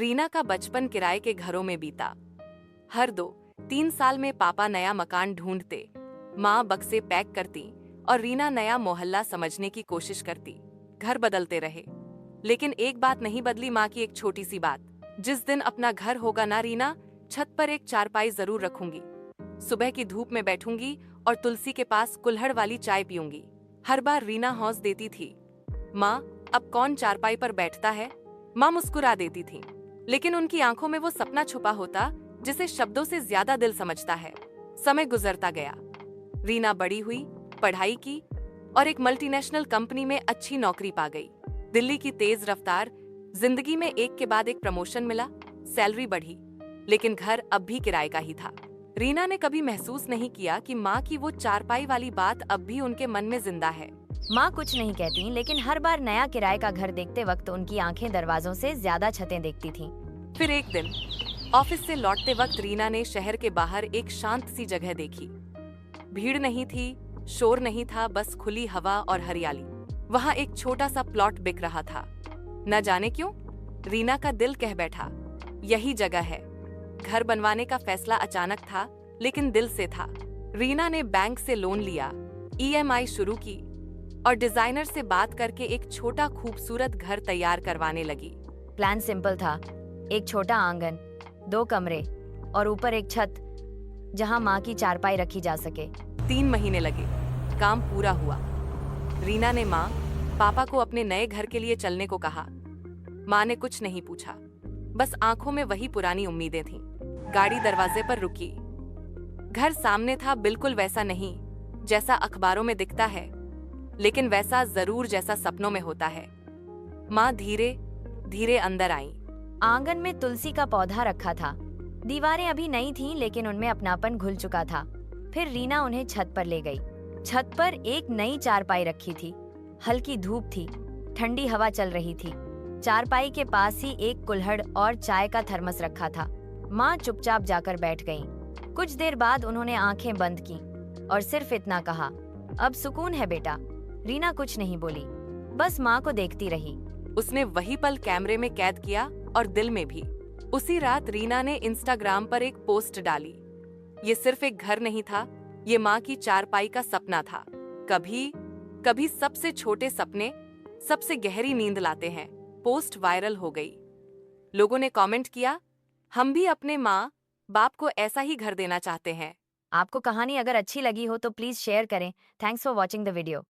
रीना का बचपन किराए के घरों में बीता। हर 2-3 साल में पापा नया मकान ढूंढते, माँ बक्से पैक करती और रीना नया मोहल्ला समझने की कोशिश करती। घर बदलते रहे, लेकिन एक बात नहीं बदली, माँ की एक छोटी सी बात। जिस दिन अपना घर होगा ना रीना, छत पर एक चारपाई जरूर रखूंगी। सुबह की धूप में बैठूंगी और तुलसी के पास कुल्हड़ वाली चाय पीऊंगी। हर बार रीना हौस देती थी, माँ अब कौन चारपाई पर बैठता है। माँ मुस्कुरा देती थी, लेकिन उनकी आंखों में वो सपना छुपा होता जिसे शब्दों से ज्यादा दिल समझता है। समय गुजरता गया, रीना बड़ी हुई, पढ़ाई की और एक मल्टीनेशनल कंपनी में अच्छी नौकरी पा गई। दिल्ली की तेज रफ्तार जिंदगी में एक के बाद एक प्रमोशन मिला, सैलरी बढ़ी, लेकिन घर अब भी किराए का ही था। रीना ने कभी महसूस नहीं किया कि माँ की वो चारपाई वाली बात अब भी उनके मन में जिंदा है। माँ कुछ नहीं कहती, लेकिन हर बार नया किराए का घर देखते वक्त उनकी आंखें दरवाजों से ज्यादा छतें देखती थीं। फिर एक दिन ऑफिस से लौटते वक्त रीना ने शहर के बाहर एक शांत सी जगह देखी। भीड़ नहीं थी, शोर नहीं था, बस खुली हवा और हरियाली। वहां एक छोटा सा प्लॉट बिक रहा था। न जाने क्यों रीना का दिल कह बैठा, यही जगह है। घर बनवाने का फैसला अचानक था, लेकिन दिल से था। रीना ने बैंक से लोन लिया, ईएमआई शुरू की और डिजाइनर से बात करके एक छोटा खूबसूरत घर तैयार करवाने लगी। प्लान सिंपल था, एक छोटा आंगन, 2 कमरे और ऊपर एक छत जहां माँ की चारपाई रखी जा सके। 3 महीने लगे, काम पूरा हुआ। रीना ने माँ पापा को अपने नए घर के लिए चलने को कहा। माँ ने कुछ नहीं पूछा, बस आंखों में वही पुरानी उम्मीदें थीं। गाड़ी दरवाजे पर रुकी। घर सामने था, बिल्कुल वैसा नहीं जैसा अखबारों में दिखता है, लेकिन वैसा जरूर जैसा सपनों में होता है। माँ धीरे धीरे अंदर आई। आंगन में तुलसी का पौधा रखा था। दीवारें अभी नई थीं, लेकिन उनमें अपनापन घुल चुका था। फिर रीना उन्हें छत पर ले गई। छत पर एक नई चारपाई रखी थी। हल्की धूप थी, ठंडी हवा चल रही थी। चारपाई के पास ही एक कुल्हड़ और चाय का थर्मस रखा था। माँ चुपचाप जाकर बैठ गईं। कुछ देर बाद उन्होंने आंखें बंद की और सिर्फ इतना कहा, अब सुकून है बेटा। रीना कुछ नहीं बोली, बस माँ को देखती रही। उसने वही पल कैमरे में कैद किया और दिल में भी। उसी रात रीना ने इंस्टाग्राम पर एक पोस्ट डाली। ये सिर्फ एक घर नहीं था, ये माँ की चारपाई का सपना था। कभी कभी सबसे छोटे सपने सबसे गहरी नींद लाते हैं। पोस्ट वायरल हो गई। लोगों ने कमेंट किया, हम भी अपने माँ बाप को ऐसा ही घर देना चाहते हैं। आपको कहानी अगर अच्छी लगी हो तो प्लीज शेयर करें। Thanks for watching the video.